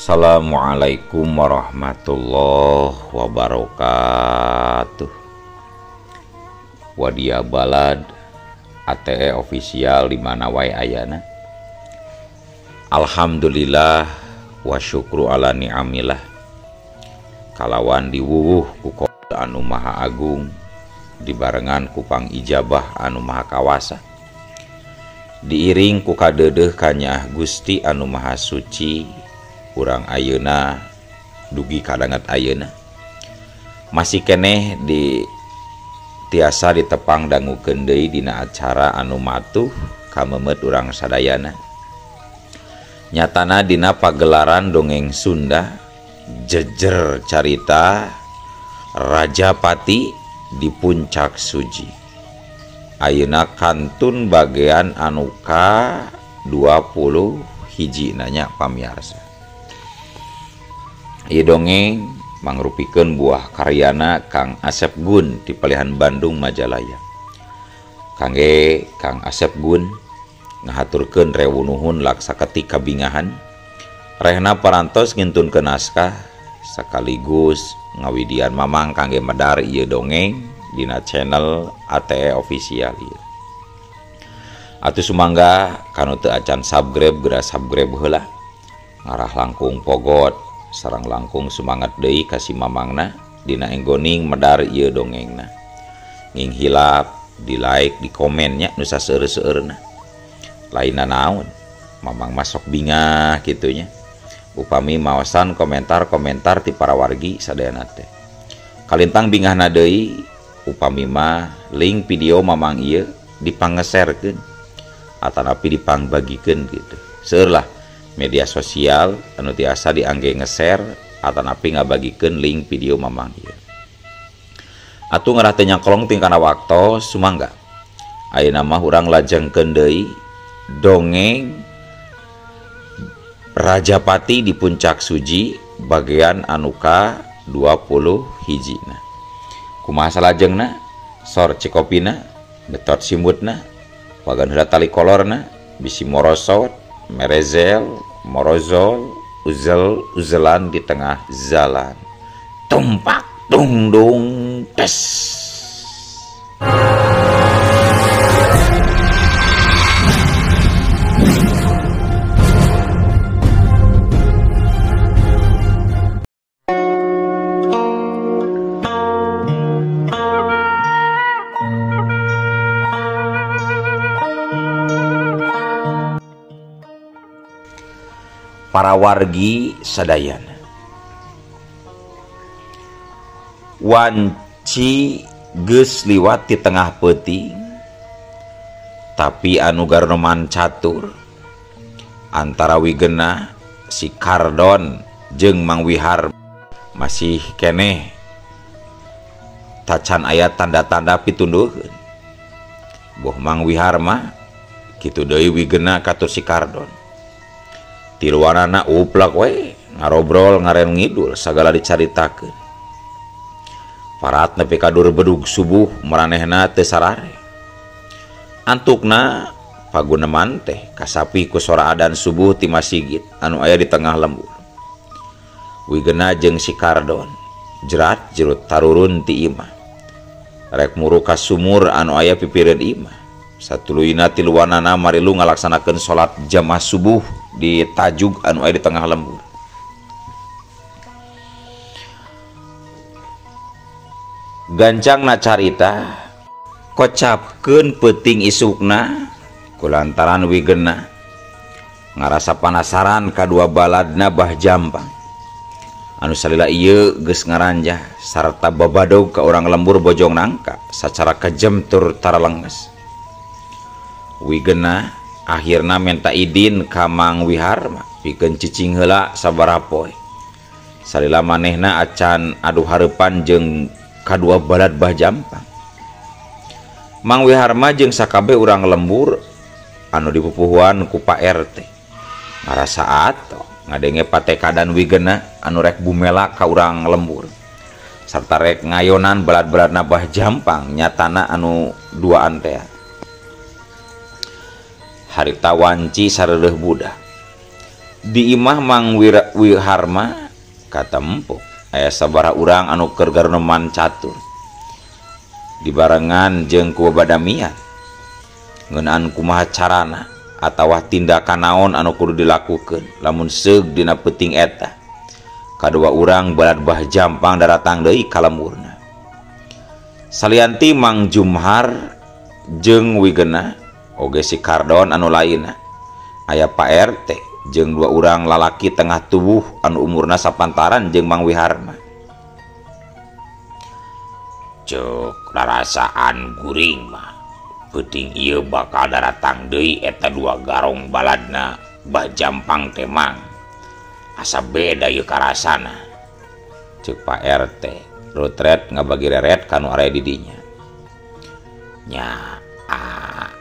Assalamualaikum warahmatullahi wabarakatuh. Wadia Balad ATE official di mana wae ayana. Alhamdulillah wa syukru ala ni'amillah. Kalawan diwuwuh ku Qadha anu Maha Agung, dibarengan ku pangijabah anu Maha Kawasa, diiring ku kadeudeuh kanyah Gusti anu Maha Suci. Urang ayeuna dugi kadanget ayeuna masih keneh di tiasa ditepang dangukeun deui dina acara anu matuh kamemet urang sadayana. Nyatana dina pagelaran dongeng Sunda jejer carita Rajapati di Puncak Suji. Ayeuna kantun bagean anu ka 20 hiji nanya pamiarsa. Ieu dongeng mangrupikeun buah karyana Kang Asep Gun di Palihan Bandung Majalaya. Kangge Kang Asep Gun ngahaturkeun rewunuhun laksaketi kabingahan, rehna parantos ngintunkeun naskah sekaligus ngawidian mamang kangge medar ieu dongeng dina channel ATE official ieu. Atuh sumangga kanu teu acan subscribe geura subscribe heula, ngarah langkung pogot sareng langkung semangat deui kasih mamangna dina enggoning medar ieu dongengna. Nging hilap di like di komennya nu saseueur-seueurna. Lainna naon, mamang masok bingah kitunya. Upami maosan komentar-komentar ti para wargi sadayana teh. Kalintang bingahna deui upami mah link video mamang ieu dipanggeserkeun atanapi dipangbagikeun gitu. Seueur lah media sosial anu tiasa diangge nge-share atanapi ngabagikeun link video mamang ieu. Atuh ngarah teu nyakolong ting kana waktu sumangga. Ayeuna mah urang lajengkeun deui dongeng Rajapati di Puncak Suji bagian anu ka 20 hijina. Kumaha salajengna? Sor cikopina, betot simutna, wagan heula tali kolorna, bisi morosot, merezel, morozol, uzel-uzelan di tengah jalan. Tumpak dung dung tes. Para wargi sadayana, wanci geus liwat di tengah peuting, tapi anu garnoman catur antara Wigena si Kardon jeung Mang Wihar masih keneh tacan aya tanda-tanda pitunduheun. Boh Mang Wihar mah kitu deui Wigena katur si Kardon. Tiluanana uplak we ngarobrol ngaren ngidul sagala dicaritakeun. Parat nepi ka dur bedug subuh maranehna teu sarare. Antukna paguneman teh kasapi ku sora adzan subuh ti masjid anu aya di tengah lembur. Wigena jeung si Kardon jerat jerut tarurun ti imah. Rek muru ka sumur anu aya pipireun imah. Satuluyna tiluanana marilu ngalaksanakeun salat jamaah subuh di tajug anu aya di tengah lembur. Gancangna carita kocapkeun peuting isukna kulantaran Wigena ngarasa panasaran kadua baladna Bah Jampang anu salila ieu geus ngaranjah sarta babadog ka urang lembur bojong nangka sacara kejem tur taralenges. Wigena akhirna minta idin ka Mang Wihar pikeun cicing heula sabaraha poe. Salila manehna acan adu hareupan jeung kadua balad Bah Jampang. Mang Wihar jeung sakabeh urang lembur anu dipupuhuan ku Pak RT ngarasa ato ngadenge patekadan Wigena anu rek bumela ka urang lembur sarta rek ngayonan balad-baladna Bah Jampang nyatana anu duaan teh. Harita wanci sareureum budak di imah Mang Wiharma katempo aya sabaraha urang anu keur gareuneman catur dibarengan jeung ku badamian ngeunaan kumaha carana atawa tindakan naon anu kudu dilakukeun lamun seug dina peuting eta. Kadua urang balad bah jampang daratang deui ka lemurna. Salianti Mang Jumhar jeung Wigena oge si Kardon anu lainna aya Pak RT jeung dua urang lalaki tengah tubuh anu umurna sapantaran jeung Mang Wiharma. Cek rarasaan guring mah peuting ieu bakal daratang deui eta dua garong baladna bah jampang teh Mang. Asa beda ieu karasana. Cek Pak RT rutret ngabagi reret kanu area di dinya. Nya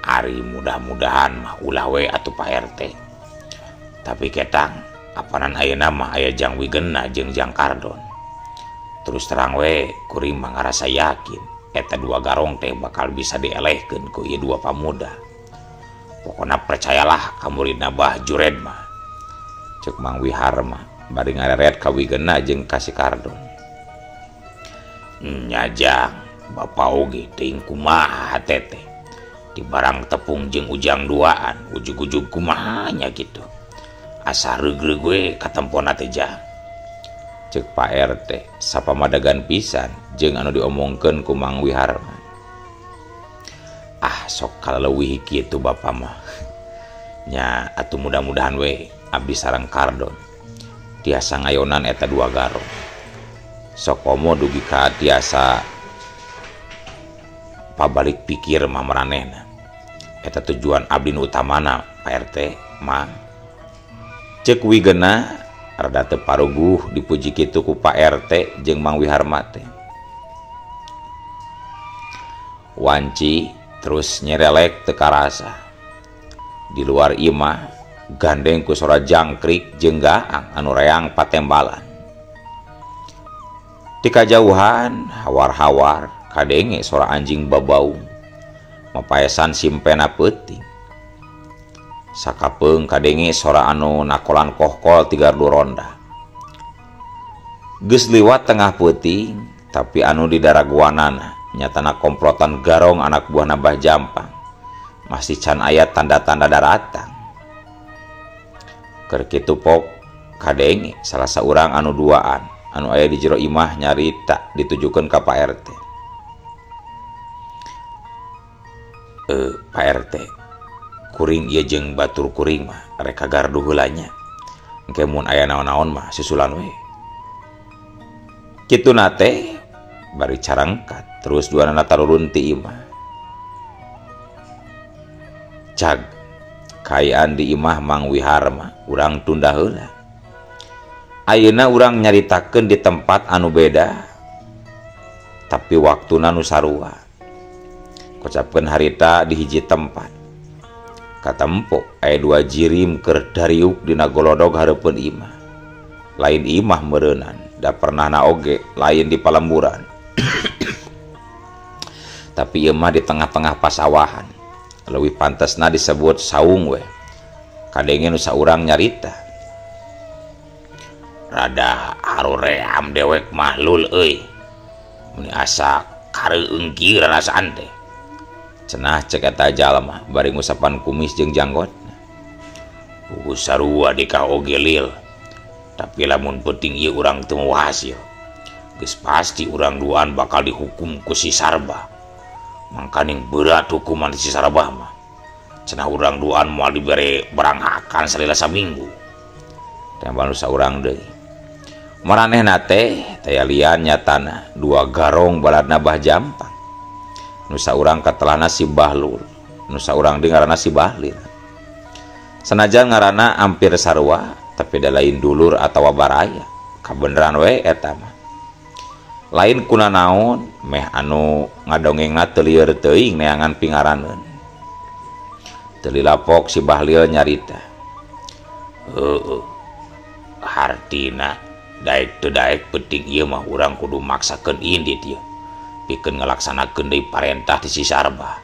ari mudah-mudahan mah ulah we atuh Pak RT. Tapi ketang apanan ayeuna mah aya Jang Wigena jeung Jang Kardon. Terus terang we kuring mah ngarasa yakin eta dua garong teh bakal bisa dielehkeun ku ieu dua pamuda. Pokona percayalah ka muridna Bah Jured mah. Cek Mang Wiharma bari ngareret ka Wigena jeung ka si Kardon. Nya Jang, Bapak oge teuing kumaha teteh. Di barang tepung jeung ujang duaan, ujug-ujug kumaha nya kitu. Asa reug-reug we katempona teh Jang. Cek Pak RT sapamadagan pisan jeung anu diomongkeun ku Mang Wiharma. Sok kaleuwih kitu Bapak mah. Nya atuh mudah-mudahan we abdi sareng Kardon tiasa ngayonan eta dua garong. Sok komo dugi ka tiasa pabalik pikir mah maranehna. Eta tujuan abdi nu utamana Pak RT Mang. Cek Wigena rada teu paruguh dipuji kitu ku Pak RT jeung Mang Wiharma teh. Wanci terus nyerelek teu karasa. Di luar imah gandeng ku sora jangkrik jeung gaang anu reang patembalan. Di kajauhan hawar-hawar kadenge sora anjing babaung mapaesan simpena peuting. Sakapeung kadenge sora anu nakolan kohkol 3 ronda. Geus liwat tengah peuting tapi anu di daraguanana nyatana komplotan garong anak buahna Bah Jampang masih can aya tanda-tanda daratang. Keur kitu pok kadenge salah saurang anu duaan anu aya di jero imah nyarita ditujukeun ka Pak RT. Pak RT kuring ieu jeung batur kuring mah rek kagardu heula nya. Engke mun aya naon-naon mah susulan we. Kituna teh bari carangkat terus duanana tarurun ti imah. Cag kayaan di imah Mang Wiharma urang tunda heula. Ayeuna urang nyaritakeun di tempat anu beda tapi waktuna nu sarua. Kocapkeun harita di hiji tempat. Katempo aya 2 jirim keur dariuk dina golodog hareupeun imah. Lain imah meureunnan, da pernahna oge lain di palemburan. Tapi ieu mah di tengah-tengah pasawahan. Leuwih pantesna disebut saung we. Kadenge nu saurang nyarita. Rada haruream dewek mahlul euy. Muni asa kareueung kieu rarasaan teh. Cenah cek eta jalma bari ngusapan kumis jeung janggotna. Puguh sarua di ka oge lil. Tapi lamun penting ieu urang teu moal hasil. Geus pasti urang duaan bakal dihukum ku si Sarba. Mangkaning berat hukuman si Sarba mah. Cenah urang duaan moal dibere baranghakan salila saminggu. Tembal saurang deui. Maranehna teh taya lian nyatana 2 garong baladna Bah Jampang. Nu saurang katelahna si Bahlul, nu saurang deui ngaranna si Bahlil. Sanajan ngaranna hampir sarua, tapi da lain dulur atawa baraya. Kabeneran we eta mah. Lain kuna naon meh anu ngadongengna teu lieur teuing neangan pingaraneun. Teu lilapok si Bahlil nyarita. Hartina daek teu daek penting ieu mah urang kudu maksakeun indit ieu. Pikeun ngalaksanakeun deui parentah ti si Sarba.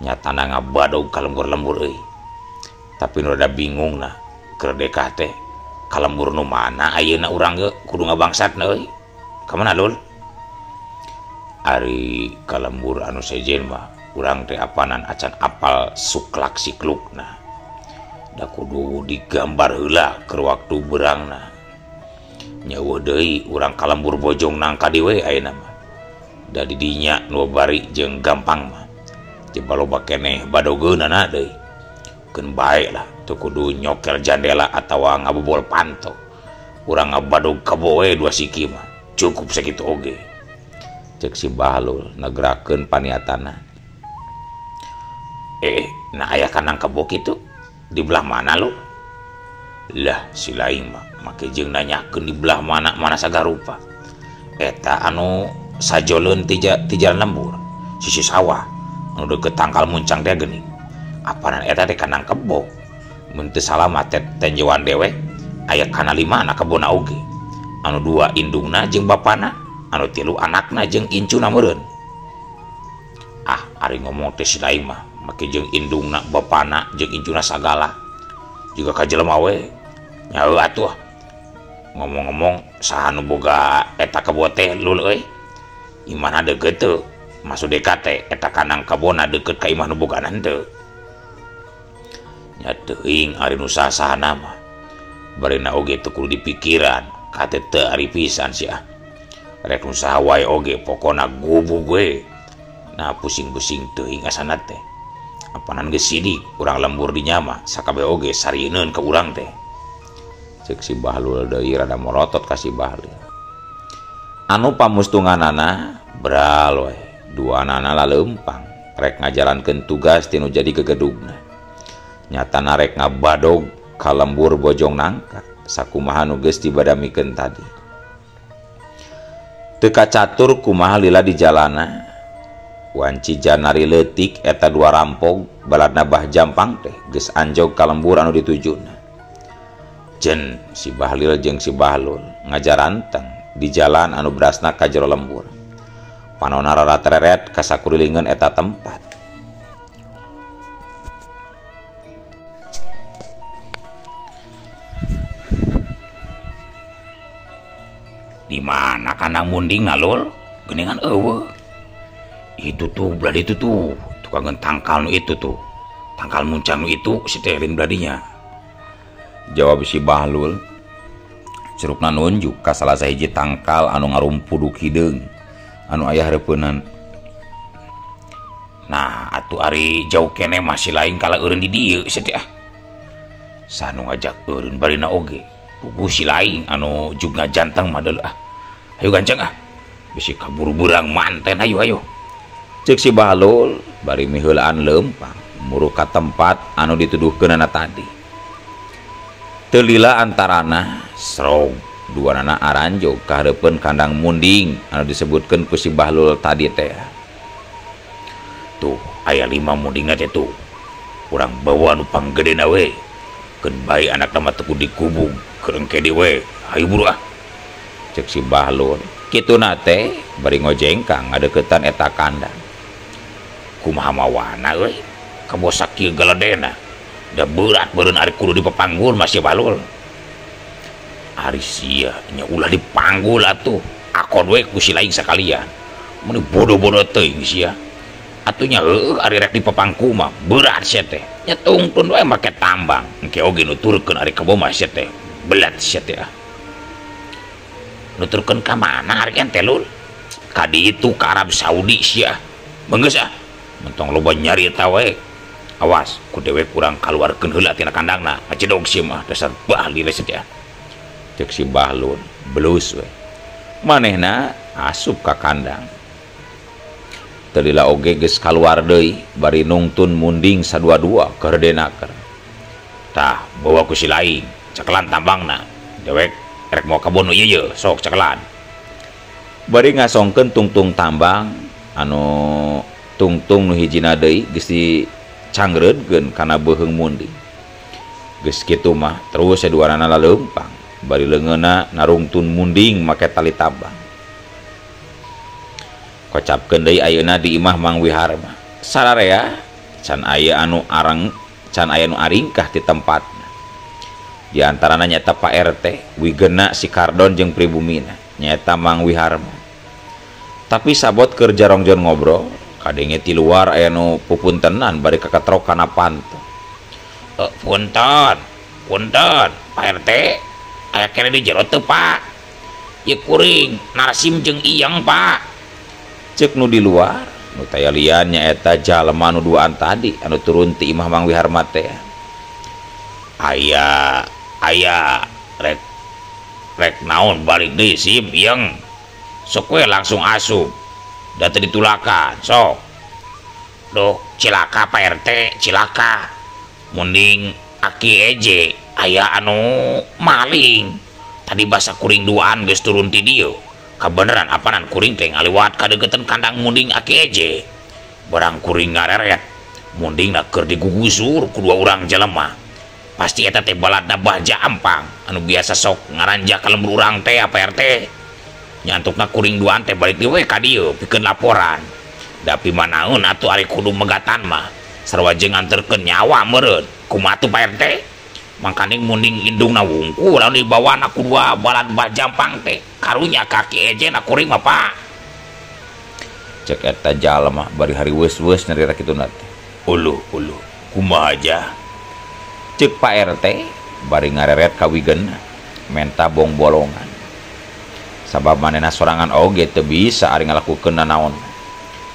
Nyatana ngabadog ka lembur-lembur euy. Tapi nu rada bingungna keur dekah teh kalembur nu mana ayeuna urang ge kudu ngabangsatna euy ka mana Lul? Ari kalembur anu sejen mah urang teh apanan acan apal suklak siklukna da kudu digambar heula keur waktu beurangna nyawa deui urang kalembur bojong nangka di we ayeuna mah da di dinya nu bari jeung gampang mah jeung baloba keneh badogeunana deui keun bae lah teu kudu nyokel jandela atawa ngabobol panto urang ngabadog kebo we dua siki mah cukup sakitu oge cek si Bahlul nagerakeun paniatanna. Nah aya kanang kebo kitu di belah mana Lul? Lah si laing mah make jeung nanyakeun di belah mana sagarupa eta anu sajoleun ti jalan lembur sisi sawah anu deukeut tangkal muncang teh geuning apanan eta teh kanang kebo mun teu salamat teh tenjewan dewe aya kana 5 anak kebona oge anu 2 indungna jeung bapana anu 3 anakna jeung incuna meureun. Ari ngomong teh si laing mah make jeung indungna bapana jeung incuna sagala juga ka jelema we nyaeu atuh ngomong-ngomong saha nu boga eta kebo teh Lul euy imahna deukeut teu maksud dekat teh eta kanang kebona deukeut ka imah nu bogana henteu nya teuing ari nu sahana mah barina oge teu kudu dipikiran ka teh teu ari pisan sia rek nu saha wae oge pokona gubug we nah pusing-pusing teuing asana teh apanan geus sidik urang lembur di nyama sakabeh oge sarieun ka urang teh cek si Bahlul deui rada morotot ka si Bahlul anu pamustunganana beral we 2 anana laleumpang rek ngajalankeun tugas tinu jadi gegedugna nyatana rek ngabadog ka lembur bojong nangka sakumaha nu geus dibadamikeun tadi teu kacatur kumaha lila di jalana wanci janari leutik eta 2 rampog baladna bah jampang teh geus anjog ka lembur anu ditujuna jen si Bahlil jeung si Bahlul ngajaranteng di jalan anu berasna ka jero lembur panonna rarat-reret ka sakurilingeun eta tempat di mana kanang munding Lul geuningan eueuh itu tuh bladi itu tuh tukang tangkal nu itu tuh tangkal muncang nu itu si Telin bladinya jawab si Bahlul cerukna nunjuk ka salah sahiji tangkal anu ngarumpuduk hideung anu aya hareupeunnan. Nah atuh ari jauh kene masih lain kala eureun di dieu sia teh sanu ngajak eureun barina oge puguh si lain anu jugna janteng mah deul ayo ganceng bisi kaburu burang manten ayo cek si Bahlul bari miheulaan leumpang muruh ka tempat anu dituduhkeunana tadi teu lila antarana srog 2 nana aranjog ka hareupeun kandang munding anu disebutkeun ku si Bahlul tadi teh tuh aya 5 mundingna teh tuh urang bawa nu panggedena we keun bae anakna mah teu dikubung keur engke di we hayu buru cek si Bahlul kituna teh bari ngojengkang ngadeuketan eta kandang kumaha mawana euy kabo sakieu galedena da berat beureun ari kudu dipapanggul masih Bahlul ari sia nya ulah dipanggul atuh akod we ku si laing sakalian mun bodoh-bodoh teuing sia atuh nya heueuh ari rek dipapangku mah berat sia teh nya tungtun we make tambang engke oge nuturkeun ari kebo mah sia teh belat sia teh nuturkeun ka mana ari ente Lul ka ditu ka Arab Saudi sia beungeus mentong loba nyari eta we awas ku dewek kurang kaluarkeun heula tina kandangna ngacedog sia mah dasar Bahlil sia cek si Bahlul belus we manehna asup ka kandang teu lila oge geus kaluar deui bari nungtun munding sadua-dua keur denaker tah bawa ku si laing cekelan tambangna dewek rek moal kabon nu ieu sok cekelan bari ngasongkeun tungtung tambang anu tungtung nu hijina deui geus dicangreudkeun kana beuheung munding geus kitu mah terus saduanana laleumpang bari leungeunna narungtun munding make tali tambang kocapkeun deui ayeuna di imah Mang Wihar mah sararea can aya anu aringkah di tempatna Di antarana nyata Pak RT, Wigena, si Kardon jeung pribumina nyata Mang Wiharma. Tapi sabot keur jarongjon ngobrol, kadenge ti luar aya nu pupuntenan bari kakatrok kana panto. Punten, Pak RT, aya kene di jero teu, Pak? Ye kuring Narsim jeung Iyang, Pak. Cek nu di luar, nu taya lian nyaeta jalema nu duaan tadi anu turun ti imah Mang Wiharma teh. Aya rek naon balik deui Sim Iyang. Sok we langsung asup. Da teu ditulakan, sok. Duh, cilaka Pak RT, cilaka. Mending aki eje aya anu maling. Tadi basa kuring duaan geus turun ti dieu. Kabeneran apanan kuring teh ngaliwat ka deukeuteun kandang munding aki eje. Barang kuring ngareret, mundingna keur digugusur ku dua urang jelema. Pasti eta teh baladna Baja Ampang anu biasa sok ngaranjak ka lembur urang teh Pak RT. Nyantukna kuring duaan teh balik deui ka dieu pikeun laporan. Tapi manaeun atuh ari kudu megatan mah sarua jeung nganterkeun nyawa meureun. Kumaha tuh Pak RT? Mangkaning munding indungna wungkul lamun dibawana ku dua balad Baja Ampang teh karunya kaki eje na kuring mah, Pak. Cek eta jalma bari hari weus-weus nyarita kituna teh. Uluh, kumaha aja? Cek Pak RT bari ngareret ka Wigena menta bong bolongan. Sabab manehna sorangan oge teu bisa ari ngalakukeun nanaon.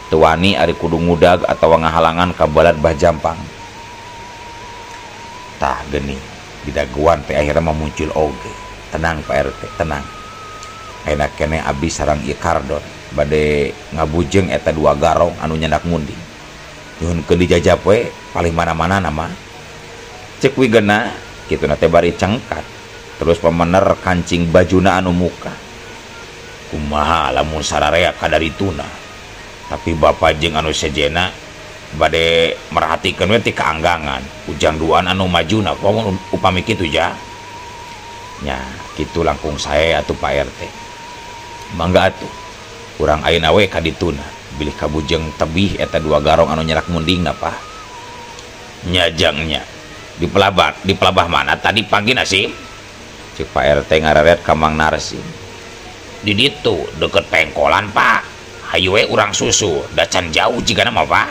Teu wani ari kudu ngudag atawa ngahalangan ka balad Baja Ampang. Tah geuning didaguan teh akhirna muncul oge. Tenang Pak RT, tenang. Ayeuna keneh abdi sareng ieu Kardon bade ngabujeng eta dua garong anu nyandak munding. Nyuhunkeun dijajab we paling mana-mana nama. Cek Wigena kituna teh bari cengkat terus pemener kancing bajuna anu muka. Kumaha lamun sararea kadarituna. Tapi bapak jeung anu sejena bade merhatikeun we ti kaanggangan ujang duaan anu majuna pomo upami kitu ja. Nya kitu langkung sae atuh Pak RT. Mangga atuh urang ayeuna we ka dituna bilih kabujeng tebih eta dua garong anu nyerak mundingna, Pak. Nyajangnya di pelabah mana tadi pagi nasi? Cek Pak RT ngareret ka Mang Narsim. Di ditu deket pengkolan, Pak. Hayu we urang susu da can jauh jigana mah, Pak.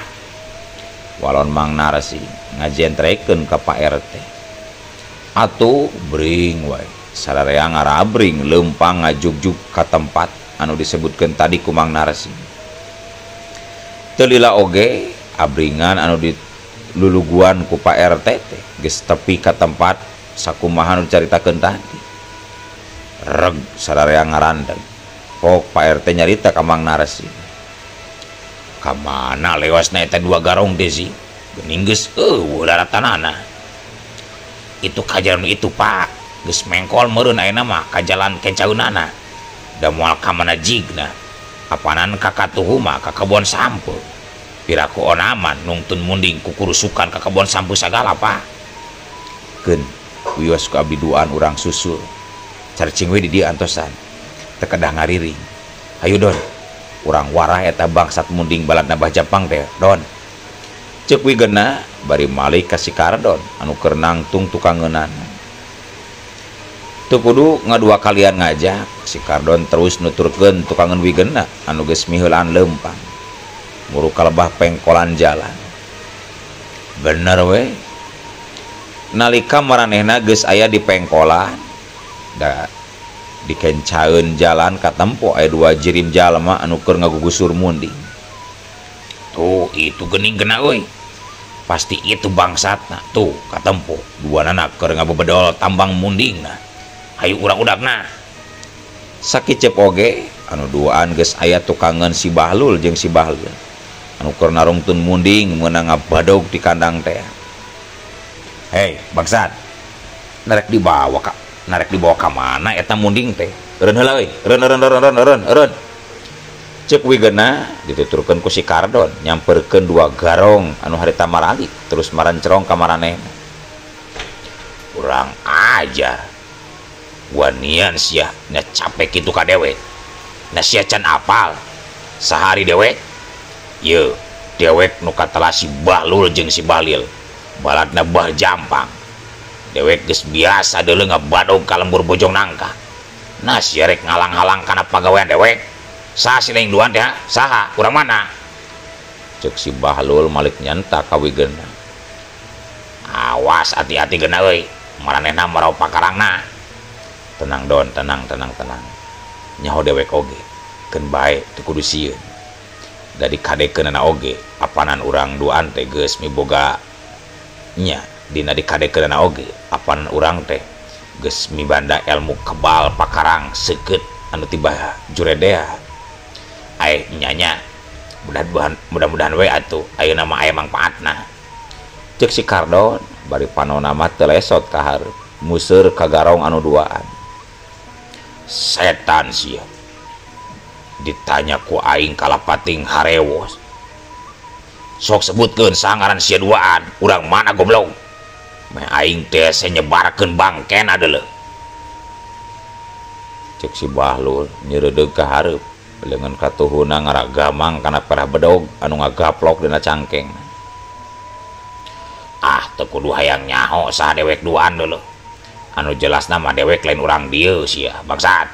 Walon Mang Narsim ngajentrekeun ka Pak RT. Atuh bring wae sararea ngarabring leumpang ngajugjug ka tempat anu disebutkeun tadi ku Mang Narsim. Teu lila oge abringan anu di luluguan ku Pak RT teh geus tepi ka tempat sakumaha nu dicaritakeun tadi. Reg sararea ngarandeg. Pok Pak RT nyarita ka Mang Narsim. Ka mana lewasna eta dua garong teh sih? Geuning geus eueuh daratanana. Itu kajalan itu, Pak. Geus mengkol meureun ayeuna mah ka jalan kencaeunana. Da moal ka mana jigna. Apanan ka katuhu mah ka kebon sampeu. Piraku onaman nungtun munding kukurusukan ka kebon sampeu sagala, Pak. Keun wios ku abdi duaan urang susul. Carcing we di dieu antosan. Teu kedah ngariring. Hayu Don. Urang warah eta bangsat munding baladna Baja Ampang teh, Don. Ceuk Wigena bari malih ka si Kardon anu keur nangtung tukangeunana. Teu kudu ngadua kalian ngajak, si Kardon terus nuturkeun tukangeun Wigena anu geus miheulaan leumpang. Muru kalebah pengkolan jalan. Bener we. Nalika maranehna geus aya di pengkolan, da dikencaeun jalan katempo aya dua jirim jalma anu keur ngagugusur munding. Tuh, itu geuning geuna euy. Pasti itu bangsatna. Tuh, katempo duanana keur ngabebedol tambang mundingna. Hayu urang-urangna. Sakicep oge anu duaan geus aya tukangan si Bahlul jeung si Bahlul anu keur narungtun munding meunang ngabadog di kandang teh. Hei, bangsat. Narek dibawa ka mana eta munding teh? Eureun heula euy. Eureun. Ceuk Wigena dituturkeun ku si Kardon nyamperkeun dua garong anu harita maralik terus marancerong ka maranehna. Urang aja. Wanian sia nya capek kitu ka dewek. Na sia can apal. Sahari dewek. Ye, dewek nu katelah si Bahlul jeung si Bahlil. Baladna Baja Ampang. dewek geus biasa deuleu ngabadog ka lembur bojong nangka. Nah sia rek ngalang-halang kana pagawean dewek. Saha si lain duan teh? Saha? Urang mana? Cek si Bahlul malik nyanta kawigeunna. Awas hati-hati geuna euy. Maranehna marau pakarangna. Tenang Don, tenang. Nyaho dewek oge. Keun bae teu kudu sieun. Da dikadekeunna oge, apanan urang duaan teh geus miboga nya dina dikadekeunna oge, apanan urang teh geus mibanda ilmu kebal pakarang seukeut anu tiba juredea. Nyanya mudah-mudahan we atuh ayeuna mah aya mangpaatna. Cek si Kardon bari panonna mah teu lesot ka hareup, museur ka garong anu duaan. Setan sia. Ditanya ku aing kalapating harewos. Sok sebutkeun sangaran sia duaan, urang mana goblok. Meh aing teh nyebarkeun bangkena deuleu. Cek si Bahlul nyeureudeg ka hareup. Belengan katuhuna ngaragamang kana perah bedog anu ngagaplok dina cangkeng. Teu kudu hayang nyaho saha dewek duaan deuleu. Anu jelasna mah dewek lain urang dieu sia bangsat.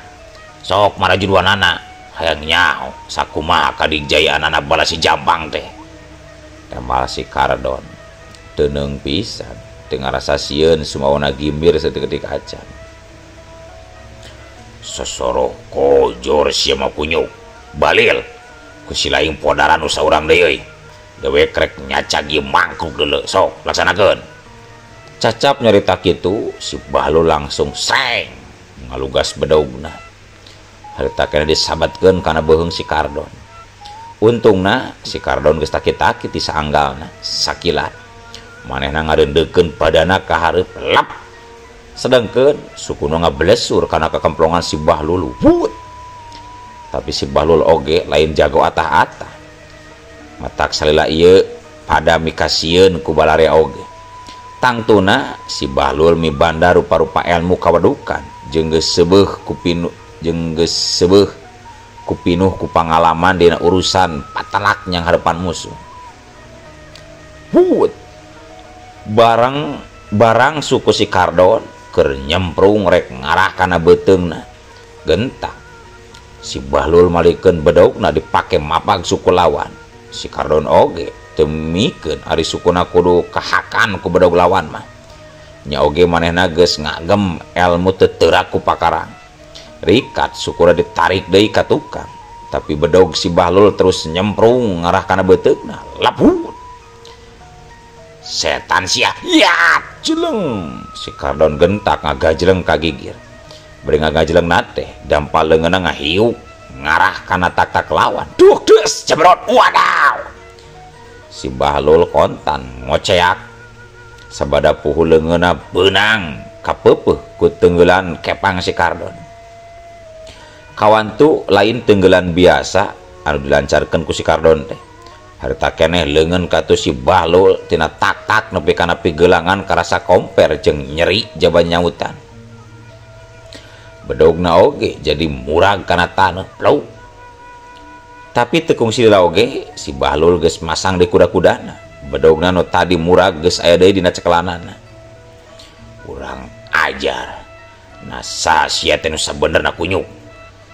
Sok maraju duanana hayang nyaho sakumaha kadijayaan bala si Jambang teh. Temal si Kardon teuneung pisan teu ngarasa sieun sumawana gimbir saeutik acan. Sosoro kojor sia mah kunyuk balil ku si laing podaran nu saurang deui euy. Dewek rek nyacagi mangkuk deuleu, sok laksanakeun. Cacap nyarita kitu si Bahlul langsung sreng ngalugas bedogna. Harita kena disabatkeun kana beuheung si Kardon. Untungna si Kardon geus takit-takit ti saanggalna sakilat. Manehna ngareundeukeun padana ka hareup lap. Sedangkeun sukuna ngablesur kana kakemplongan si Bahlul. Tapi si Bahlul oge lain jago atah-atah. Matak salila ieu pada mikasieun ku balarea oge. Tangtuna si Bahlul mibanda rupa-rupa ilmu kawadukan jeung geus seubeuh ku pinuh ku pangalaman dina urusan patalak nyang harepan musuh. Barang suku si Kardon keur nyemprung rek ngarah kana beuteungna. Gentak si Bahlul malikeun bedogna dipake mapag suku lawan. Si Kardon oge teu mikeun ari sukuna kudu kahakan ku bedog lawan mah. Nya oge manehna geus ngagem ilmu teuteura ku pakarang. Rikat sukuna ditarik deui ka tukang, tapi bedog si Bahlul terus nyemprung ngarah kana beuteungna. Laput. Setan sia. Ya, jeleng. Si Kardon gentak ngagajleng ka gigir. Bari ngagajleng nate dampal leungeunna ngahiuk ngarah kana tak-tak lawan. Duh deus cebrot. Wadaw. Si Bahlul kontan ngoceak sabada puhu leungeunna beunang kapeupeuh ku teunggelan kepang si Kardon. Kawantu lain teunggelan biasa anu dilancarkeun ku si Kardon teh. Harita keneh leungeun katu si Bahlul tina tak-tak nepi kana pigelangan karasa komper jeung nyeri jaba nyautan. Bedogna oge jadi murag kana taneuh plou. Tapi teu kungsi lila oge si Bahlul geus masang di kuda-kudana. Bedogna nu tadi murag geus aya deui dina cekelanana. Urang ajar. Nah sa sia teh nu sabenerna kunyuk.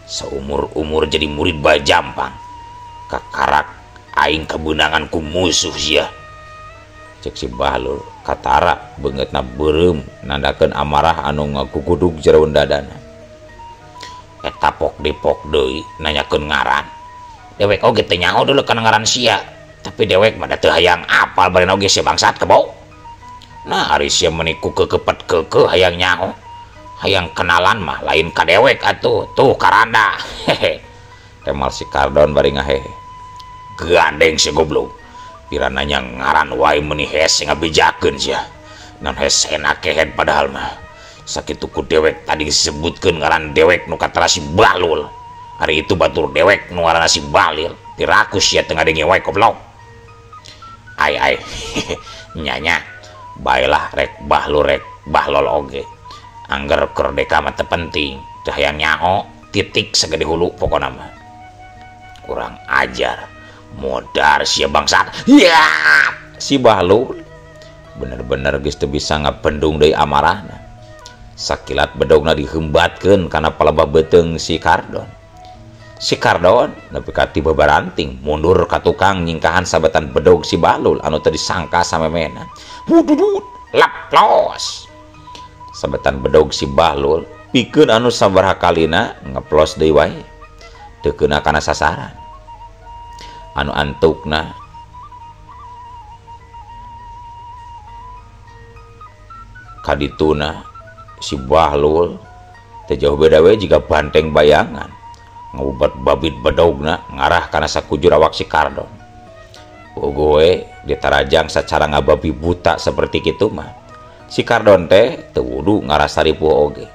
Saumur-umur jadi murid Bajampang. Kakarak aing kebenangan ku musuh sia. Cek si Bahlul katara beungeutna beureum nandakeun amarah anu ngagugudug jero dadana. Eta pok dipok deui nanyakeun ngaran. Dewek oge teu nyaho deuleu kana ngaran sia, tapi dewek mah da teu hayang apal barena oge sia bangsat kebo. Nah ari sia meniku kekepet keukeut hayang nyaho. Hayang kenalan mah lain ka dewek atuh, tuh karanda. Hehe. Temal si Kardon bari ngahehe. Gandeng si goblok. Pirananya ngaran wae meuni hese ngabejakeun sia. Naon hese enak kehet padahal mah. Sakitu ku dewek tadi disebutkeun ngaran dewek nu katara si Bahlul. Hari itu batur dewek nu ngaranna si Balil. Tiraku sia teu ngadenge wae goblok. Ai. Nyanya. Baelah rek Bahlul rek Bahlol oge. Angger keur deka mah teu penting. Teu hayang nyaho titik sagede hulu pokona mah. Kurang ajar. Modar sia bangsat. Ya, si Bahlul bener-bener geus teu bisa ngapendung deui amarahna. Sakilat bedogna dihembatkeun kana palebah beuteung si Kardon. Si Kardon nepi ka ti babaranting mundur ka tukang nyingkahan sabetan bedog si Bahlul anu teu disangka samemena. Wududut laplos. Sabetan bedog si Bahlul pikeun anu sabaraha kalina ngeplos deui wae. Teu keuna kana sasaran. Anu antukna kadituna si Bahlul teu jauh beda we jiga banteng bayangan ngabubat babit bedogna ngarah kana sakujur awak si Kardon. Ugoe ditarajang sacara ngababi buta seperti kitu mah si Kardon teh teu wudu ngarasari puo oge.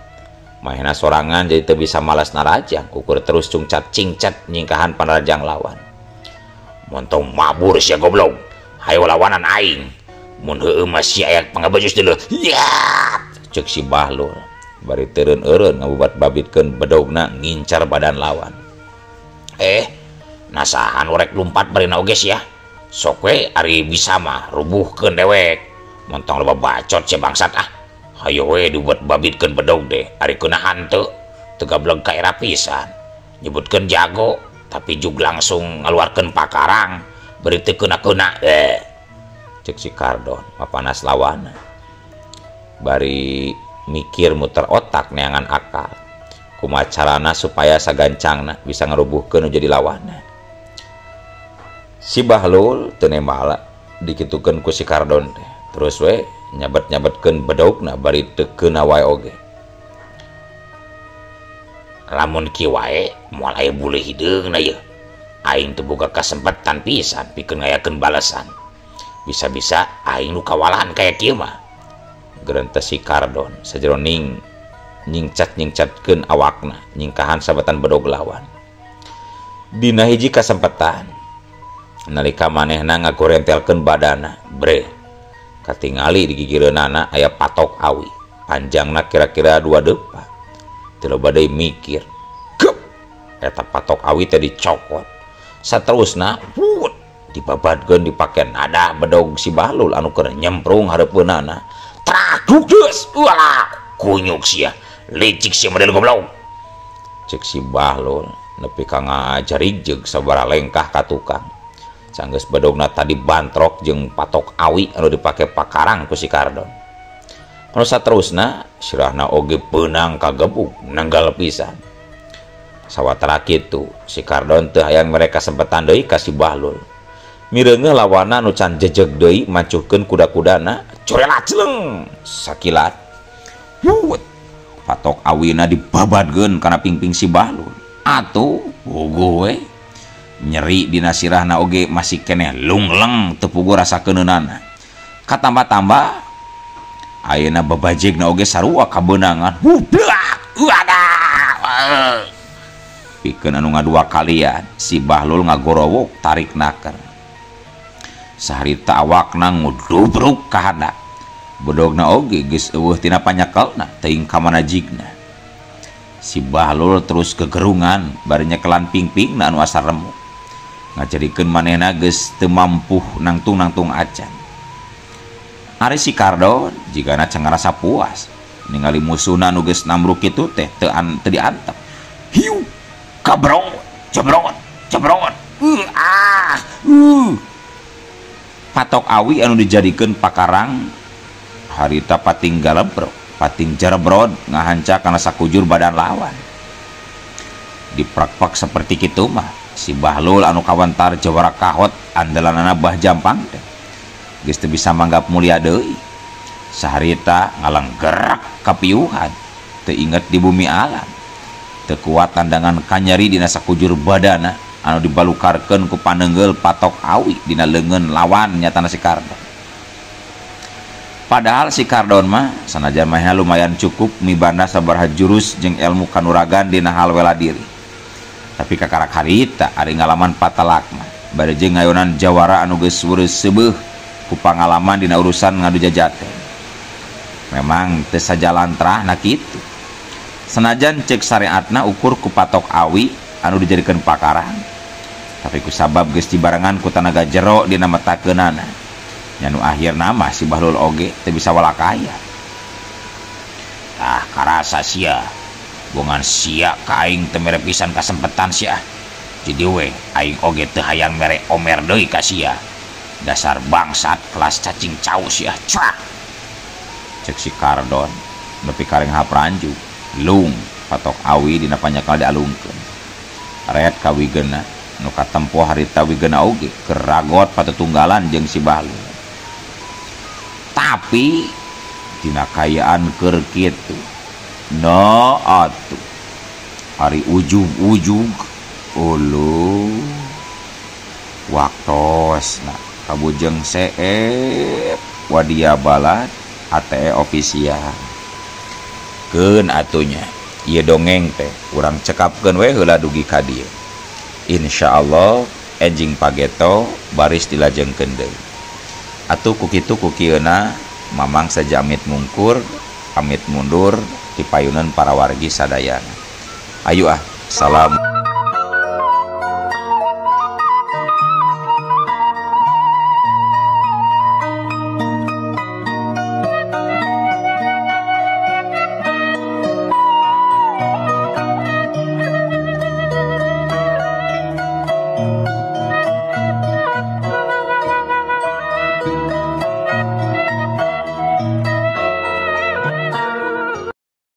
Mahena sorangan jadi teu bisa malas narajang ukur terus cungcat cingcat nyingkahan panarajang lawan. Montong mabur sia goblok. Hayo lawanan aing. Mun heueuh mah sia aya pangabajus deuleu. Ya! Cek si Bahlul. Bari teureun-eureun ngabubat babitkeun bedogna ngincar badan lawan. Nasahan urek lumpat barina oge sia. Sok we ari bisa mah rubuhkeun dewek. Montong loba bacot sia bangsat ah. Hayo we dibuat babitkeun bedog deh. Ari keuna hanteu teu gableg ka era pisan. Nyebutkeun jago tapi jug langsung ngeluarkan pakarang beri teu keuna-keuna. Cek si Kardon papanas lawana. Bari mikir muter otak neangan akal kumaha carana supaya sagancangna bisa ngerubuhkeun jadi lawanna. Si Bahlul teu nemala dikitukeun ku si Kardon teh. Terus we nyabet-nyabetkeun bedogna bari teu keuna wae oge. Lamun kieu wae moal aya bule hideungna ye. Aing teu boga kasempatan pisan pikeun ngayakeun balasan. Bisa-bisa aing nu kawalahan kaya kieu mah. Gerentes si Kardon sajero nyingcat-nyingcatkeun awakna nyingkahan sabetan bedog lawan. Dina hiji kasempatan nalika manehna ngagorentelkeun badana, bre katingali di gigireunana aya patok awi. Panjangna kira-kira 2 depa. Teu loba deui mikir. Gep! Eta patok awi teh dicokot. Saterusna dibabadkeun dipake nada bedog si Bahlul anu keur nyemprung hareupeunana. Trakdudes, walah, kunyuk sia, licik sia model goblok. Cek si Bahlul nepi ka ngajarijeg sabaraha lengkah ka tukang. Sanggeus bedogna tadi bantrok jeung patok awi anu dipake pakarang ku si Kardon. Anu saterusna sirahna oge peunang kagebuk nanggal pisan. Sawatara kitu si Kardon teu hayang mereka sempetan deui ka si Bahlul. Mireungeuh lawanna anu can jejeg deui mancuhkeun kuda-kudana corelat celeng sakilat. Patok awina dibabadkeun kana pingping si Bahlul. Atuh bogo we nyeri dina sirahna oge masih keneh lungleng teu puguh rasa keuneunana. Katambah-tambah ayeuna babajegna oge sarua kabeunangan. Pikeun anu ngadua kalian si Bahlul ngagorowok tarik naker. Saharita awakna ngudubruk ka handap. Bedogna oge geus eueuh tina panyekelna teuing ka manajigna. Si Bahlul terus kegerungan bari nyekelan pingpingna anu asa remuk. Ngajarikeun manehna geus teu mampu nangtung-nangtung acan. Ari si Kardon jigana can ngarasa puas ningali musuhna anu geus nambruk kitu teh teu diantep. Hiu kabrot cebrot cebrot. Patok awi anu dijadikeun pakarang harita pating galebrok pating jarebrod ngahanca kana sakujur badan lawan. Diprak-pak seperti kitu mah si Bahlul anu kawentar jawara kahot andalanana bah jampang teh geus teu bisa manggap mulia deui. Saharita ngalenggerak kapiuhan teu inget di bumi alam. Teu kuat tandangan kanyeri dina sakujur badana anu dibalukarkeun ku paneungeul patok awi dina leungeun lawan nyatana si Kardon. Padahal si Kardon mah sanajan mah lumayan cukup mibanda sabaraha jurus jeung ilmu kanuragan dina hal wela diri. Tapi kakarak harita ari ngalaman patalakna bari jeung ngayonan jawara anu geus weureuh seubeuh ku pangalaman dina urusan ngadu jajaten. Memang teu sajalantrahna kitu. Sanajan cek syariatna ukur ku patok awi anu dijadikeun pakarang. Tapi ku sabab geus dibarengan ku tanaga jero dina metakeunana nyanu akhir nama si Bahlul oge teu bisa walakaya. Karasa sia bongan sia ka aing teu mere pisan kasempetan sia. Jadi we aing oge teu hayang mere omer deui ka sia. Dasar bangsat kelas cacing caus sia. Cak. Cek si Kardon nepi kareng hapranju lung patok awi dina panyakal dialungkeun. Ret kawigeuna nu katempo harita wigeuna oge keragot patetunggalan jeung si Bahlul. Tapi dina kayaan keur kitu no atuh hari ujug-ujug ulu waktosna kabujeng seep wadia balad ATE ofisial keun atunya ieu dongeng teh urang cekapkeun we heula dugi ka dieu. Insyaallah enjing pageto baris dilajengkeun deui. Atuh kukitu kukieuna mamang sajamit mungkur pamit mundur di payunan para wargi sadayana. Ayo salam.